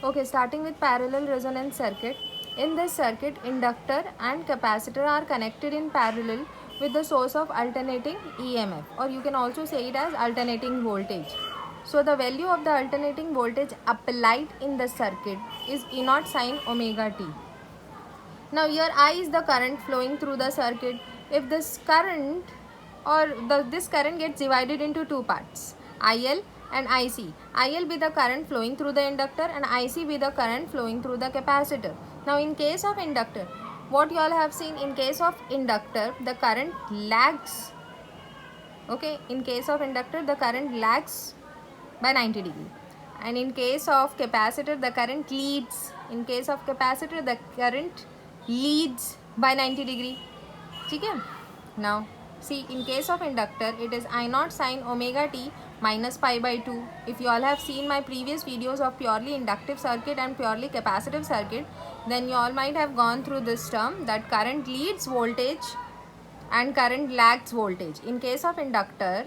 Okay, starting with parallel resonance circuit. In this circuit, inductor and capacitor are connected in parallel with the source of alternating EMF, or you can also say it as alternating voltage. So the value of the alternating voltage applied in the circuit is E naught sine omega t. Now here I is the current flowing through the circuit. If this current this current gets divided into two parts, IL and IC. IL be the current flowing through the inductor and IC be the current flowing through the capacitor. Now in case of inductor, what you all have seen, in case of inductor the current lags. Okay, in case of inductor the current lags by 90 degree, and in case of capacitor the current leads. In case of capacitor the current leads by 90 degree. Okay. Now see, in case of inductor it is I naught sine omega t minus pi by 2. If you all have seen my previous videos of purely inductive circuit and purely capacitive circuit, then you all might have gone through this term, that current leads voltage and current lags voltage. In case of inductor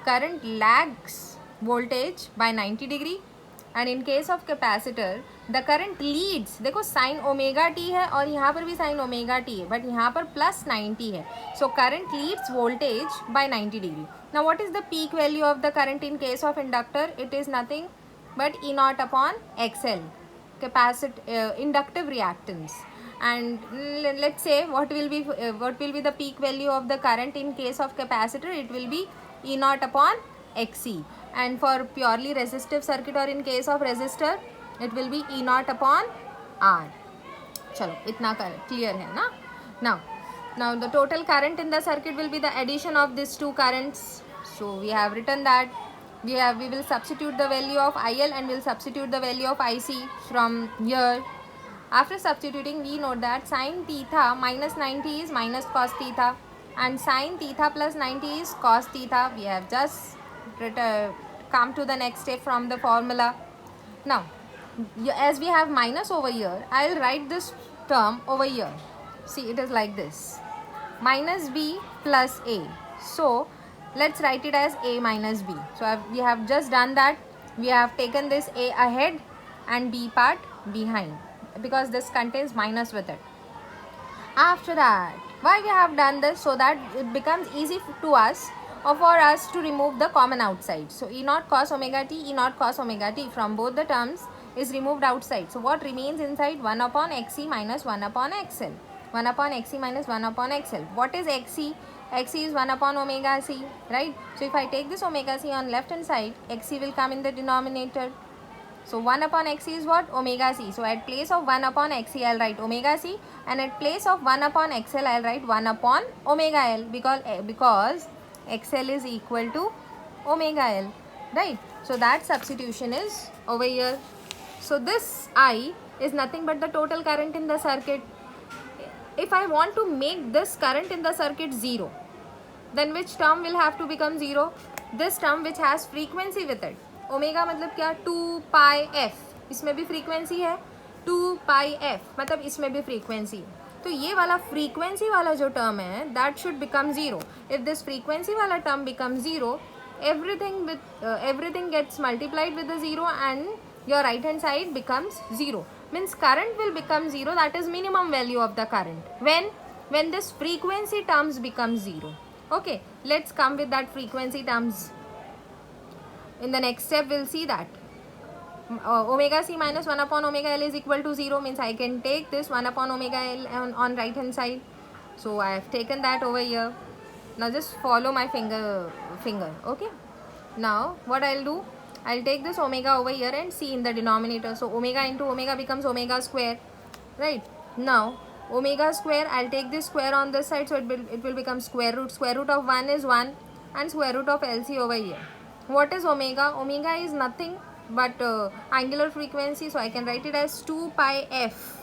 current lags voltage by 90 degree, and in case of capacitor the current leads. देखो sin omega t है और यहाँ पर भी sin omega t है, but यहाँ पर plus 90 है. So current leads voltage by 90 degree. Now what is the peak value of the current in case of inductor? It is nothing but E naught upon XL, inductive reactance. And let's say what will be the peak value of the current in case of capacitor? It will be E naught upon XC. And for purely resistive circuit or in case of resistor, it will be E naught upon R. चलो इतना clear है ना? Now the total current in the circuit will be the addition of these two currents. So we have written that we will substitute the value of IL and we'll substitute the value of IC from here. After substituting, we know that sin theta minus 90 is minus cos theta, and sin theta plus 90 is cos theta. We have just come to the next step from the formula. Now as we have minus over here, I'll write this term over here. See, it is like this, minus b plus a. So let's write it as a minus b. So we have just done that. We have taken this a ahead and b part behind, because this contains minus with it. After that, why we have done this? So that it becomes easy to us, or for us to remove the common outside. So E naught cos omega t, E naught cos omega t from both the terms is removed outside. So what remains inside? 1 upon xc minus 1 upon xl. 1 upon xc minus 1 upon xl. What is xc? Xc is 1 upon omega c, right? So if I take this omega c on left hand side, xc will come in the denominator. So 1 upon xc is what? Omega c. So at place of 1 upon xc I'll write omega c, and at place of 1 upon xl I'll write 1 upon omega l, because xl is equal to omega l, right? So that substitution is over here. So this I is nothing but the total current in the circuit. If I want to make this current in the circuit 0, then which term will have to become 0? This term which has frequency with it. Omega मतलब क्या? 2 पाई F. इसमें भी frequency है 2 पाई F, मतलब इसमें भी frequency. तो ये वाला फ्रीक्वेंसी वाला जो टर्म है, that should become 0. If this frequency वाला term become 0, everything gets multiplied with the 0 and your right hand side becomes 0. Means current will become 0. That is minimum value of the current when this frequency terms become 0. Okay, let's come with that frequency terms. In the next step we'll see that omega c minus 1 upon omega l is equal to 0. Means I can take this 1 upon omega l on right hand side. So I have taken that over here. Now just follow my finger. Okay, now what I'll do, I'll take this omega over here and see in the denominator. So omega into omega becomes omega square, right? Now omega square, I'll take this square on this side, so it will become square root of 1 is 1, and square root of LC over here. What is omega? Omega is nothing but angular frequency, so I can write it as 2 pi f.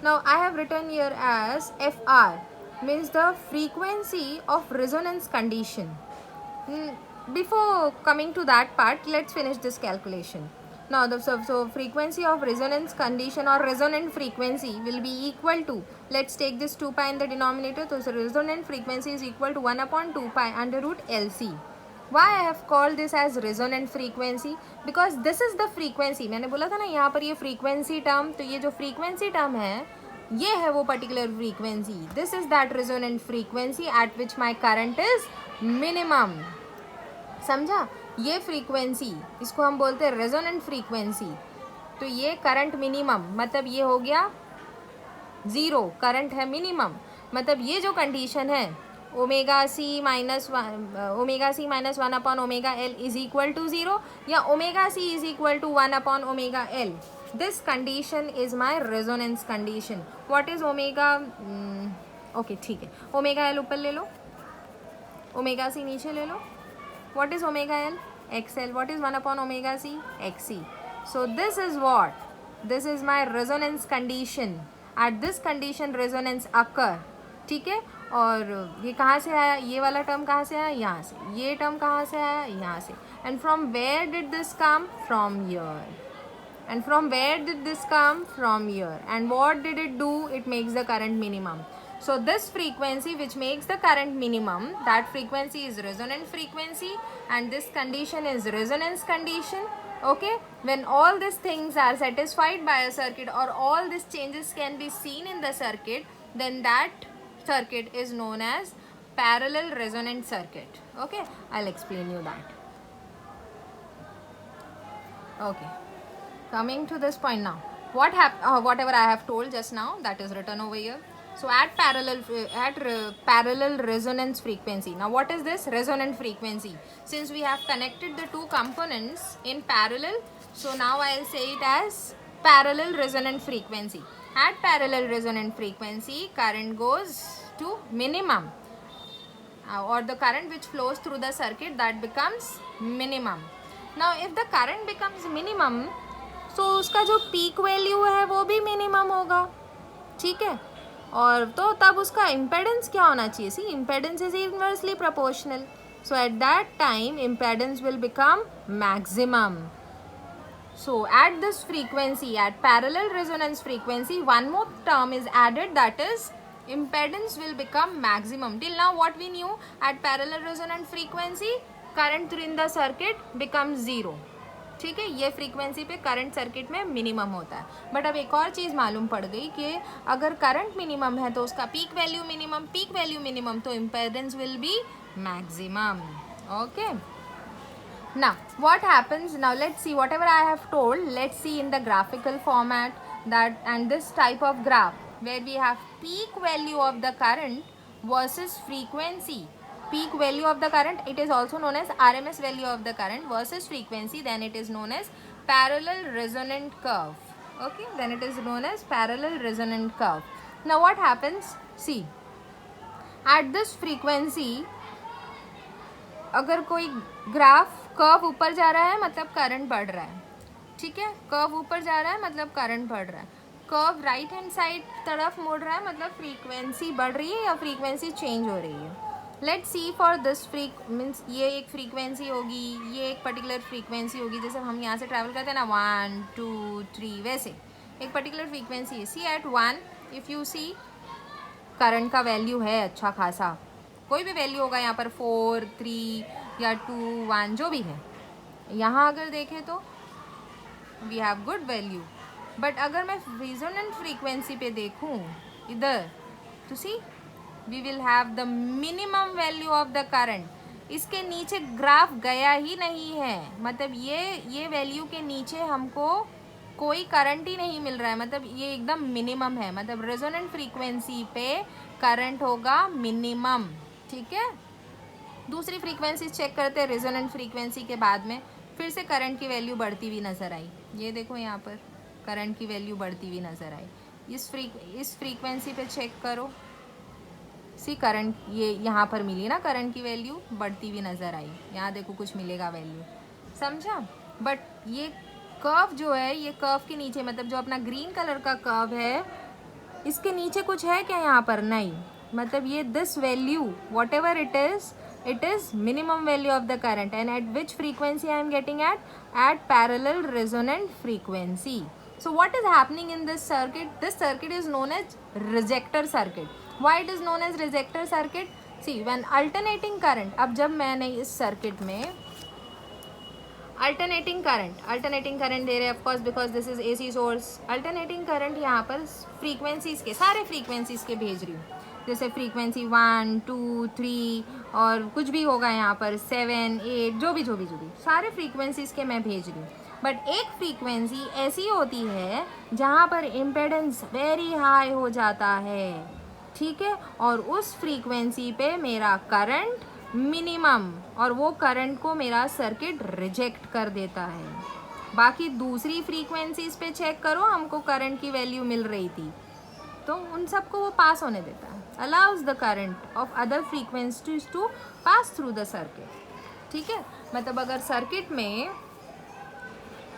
Now I have written here as FR, means the frequency of resonance condition. Before coming to that part, let's finish this calculation. Now so frequency of resonance condition or resonant frequency will be equal to, let's take this 2 pi in the denominator. So resonant frequency is equal to 1 upon 2 pi under root LC. Why I have called this as resonant frequency? Because this is the frequency. मैंने बोला था ना यहाँ पर ये frequency term, तो ये जो frequency term है ये है वो particular frequency. This is that resonant frequency at which my current is minimum. समझा? ये frequency इसको हम बोलते हैं resonant frequency. तो ये current minimum मतलब ये हो गया 0, current है minimum. मतलब ये जो condition है omega C minus one upon omega L is equal to 0 या omega C is equal to 1 upon omega L. This condition is my resonance condition. What is omega? Okay ठीक है, omega L ऊपर ले लो, omega C नीचे ले लो. What is omega L? X L. What is 1 upon omega C? X C. So this is what, this is my resonance condition. At this condition resonance occur. ठीक है. और ये कहाँ से आया? ये वाला टर्म कहाँ से आया? यहाँ से. ये टर्म कहाँ से आया? यहाँ से. And from where did this come? From ear. And from where did this come? From ear. And what did it do? It makes the current minimum. So this frequency which makes the current minimum, that frequency is resonant frequency, and this condition is resonance condition. Okay, when all these things are satisfied by a circuit, or all these changes can be seen in the circuit, then that circuit is known as parallel resonant circuit. Okay, I'll explain you that. Okay, coming to this point now, whatever I have told just now, that is written over here. So at parallel resonance frequency. Now what is this resonant frequency? Since we have connected the two components in parallel, so now I'll say it as parallel resonant frequency. At parallel resonant frequency, current goes to minimum, or the current which flows through the circuit, that becomes minimum. Now if the current becomes minimum, so उसका जो peak value है वो भी minimum होगा. ठीक है. और तो तब उसका इम्पेडेंस क्या होना चाहिए? C, impedance is inversely proportional. So at that time impedance will become maximum. So at this frequency, at parallel resonance frequency, one more term is added, that is impedance will become maximum. Till now what we knew, at parallel resonant frequency current in the circuit becomes 0. ठीक है, ये frequency पे current circuit में minimum होता है. But अब एक और चीज़ मालूम पड़ गई कि अगर करंट मिनिमम है तो उसका पीक वैल्यू मिनिमम, तो impedance will be maximum. Okay, now what happens? Now let's see whatever I have told. Let's see in the graphical format, that and this type of graph where we have peak value of the current versus frequency. Peak value of the current, it is also known as RMS value of the current, versus frequency, then it is known as parallel resonant curve. Okay, then it is known as parallel resonant curve. Now what happens? See, at this frequency अगर कोई graph curve ऊपर जा रहा है मतलब current बढ़ रहा है. ठीक है, कर्व ऊपर जा रहा है मतलब करंट बढ़ रहा है. कर्व राइट हैंड साइड तरफ मुड़ रहा है मतलब फ्रीक्वेंसी बढ़ रही है या फ्रीक्वेंसी चेंज हो रही है. Let see for this means ये एक फ्रीक्वेंसी होगी, ये एक पर्टिकुलर फ्रीक्वेंसी होगी. जैसे हम यहाँ से ट्रैवल करते हैं ना 1 2 3, वैसे एक पर्टिकुलर फ्रीक्वेंसी है. See at 1 if you see current का वैल्यू है अच्छा खासा, कोई भी वैल्यू होगा यहाँ पर 4 3 या 2 1 जो भी है. यहाँ अगर देखें तो we have good value. But अगर मैं रेजोनेंट फ्रीक्वेंसी पे देखूँ इधर, तो see we will have the minimum value of the current. इसके नीचे ग्राफ गया ही नहीं है, मतलब ये वैल्यू के नीचे हमको कोई करंट ही नहीं मिल रहा है, मतलब ये एकदम मिनिमम है. मतलब रेजोनेंट फ्रीक्वेंसी पे करंट होगा मिनिमम. ठीक है, दूसरी फ्रीक्वेंसी चेक करते हैं रेजोनेंट फ्रीक्वेंसी के बाद में. फिर से करंट की वैल्यू बढ़ती हुई नज़र आई. ये देखो यहाँ पर करंट की वैल्यू बढ़ती हुई नज़र आई. इस फ्रीक्वेंसी पे चेक करो, सी करंट ये यहाँ पर मिली ना, करंट की वैल्यू बढ़ती हुई नज़र आई. यहाँ देखो कुछ मिलेगा वैल्यू, समझा. बट ये कर्व जो है, ये कर्व के नीचे मतलब जो अपना ग्रीन कलर का कर्व है, इसके नीचे कुछ है क्या? यहाँ पर नहीं. मतलब ये this value what ever it is minimum value of the current. And eight which frequency I am getting eight parallel resonant frequency. So what is happening in this circuit? This circuit is known as rejector circuit. Why it is known as rejector circuit? See when alternating current, अब जब मैंने इस circuit में alternating current दे रहे हैं, of course because this is AC source, alternating current यहाँ पर frequencies के, सारे फ्रीक्वेंसीज के भेज रही हूँ, जैसे फ्रीक्वेंसी 1 2 3 और कुछ भी होगा यहाँ पर 7 8 जो भी सारे फ्रीक्वेंसीज के मैं भेज रही हूँ। बट एक फ्रीक्वेंसी ऐसी होती है जहाँ पर इम्पेडेंस वेरी हाई हो जाता है, ठीक है, और उस फ्रीक्वेंसी पे मेरा करंट मिनिमम, और वो करंट को मेरा सर्किट रिजेक्ट कर देता है। बाकी दूसरी फ्रीक्वेंसीज पे चेक करो, हमको करंट की वैल्यू मिल रही थी, तो उन सबको वो पास होने देता है, allows the current of other frequencies to pass through the circuit, ठीक है। मतलब अगर सर्किट में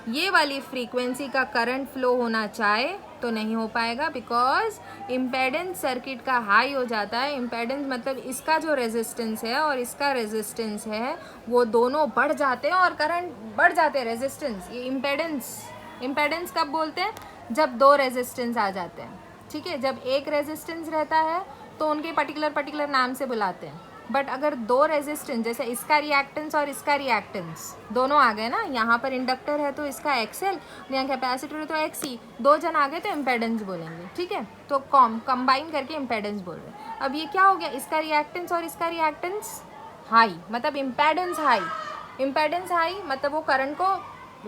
ये वाली फ्रीक्वेंसी का करंट फ्लो होना चाहे तो नहीं हो पाएगा, बिकॉज इम्पेडेंस सर्किट का हाई हो जाता है। इम्पेडेंस मतलब इसका जो रेजिस्टेंस है और इसका रेजिस्टेंस है वो दोनों बढ़ जाते हैं और करंट बढ़ जाते हैं। रेजिस्टेंस, ये इम्पेडेंस कब बोलते हैं? जब दो रेजिस्टेंस आ जाते हैं, ठीक है। जब एक रेजिस्टेंस रहता है तो उनके पर्टिकुलर नाम से बुलाते हैं। बट अगर दो रेजिस्टेंस, जैसे इसका रिएक्टेंस और इसका रिएक्टेंस दोनों आ गए ना, यहाँ पर इंडक्टर है तो इसका XL, यहाँ कैपेसिटर है तो XC, दो जन आ गए तो इम्पेडेंस बोलेंगे, ठीक है। तो कंबाइन करके इम्पेडेंस बोल रहे हैं। अब ये क्या हो गया, इसका रिएक्टेंस और इसका रिएक्टेंस हाई, मतलब इम्पेडेंस हाई मतलब वो करंट को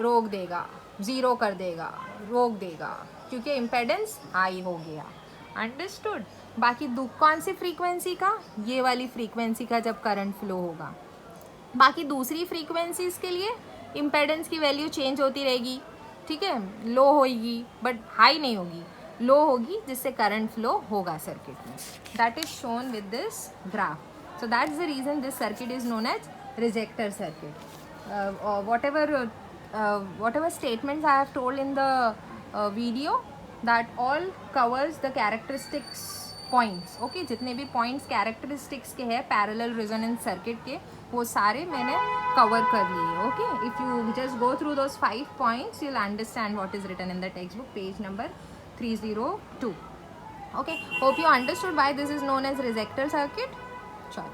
रोक देगा, ज़ीरो कर देगा, रोक देगा, क्योंकि इम्पेडेंस हाई हो गया। अंडरस्टूड। बाकी कौन सी फ्रीक्वेंसी का? ये वाली फ्रीक्वेंसी का जब करंट फ्लो होगा। बाकी दूसरी फ्रीक्वेंसीज के लिए इम्पेडेंस की वैल्यू चेंज होती रहेगी, ठीक है, लो होगी बट हाई नहीं होगी, लो होगी, जिससे करंट फ्लो होगा सर्किट में। That is shown with this graph. So that is the reason this circuit is known as rejector circuit. whatever statements I have told in the video, that all covers the characteristics points, okay। जितने भी points characteristics के हैं parallel resonance circuit के, वो सारे मैंने cover कर लिए, okay। if you just go through those 5 points you'll understand what is written in the textbook, page number 302, okay। Hope you understood why this is known as resector circuit. Sure.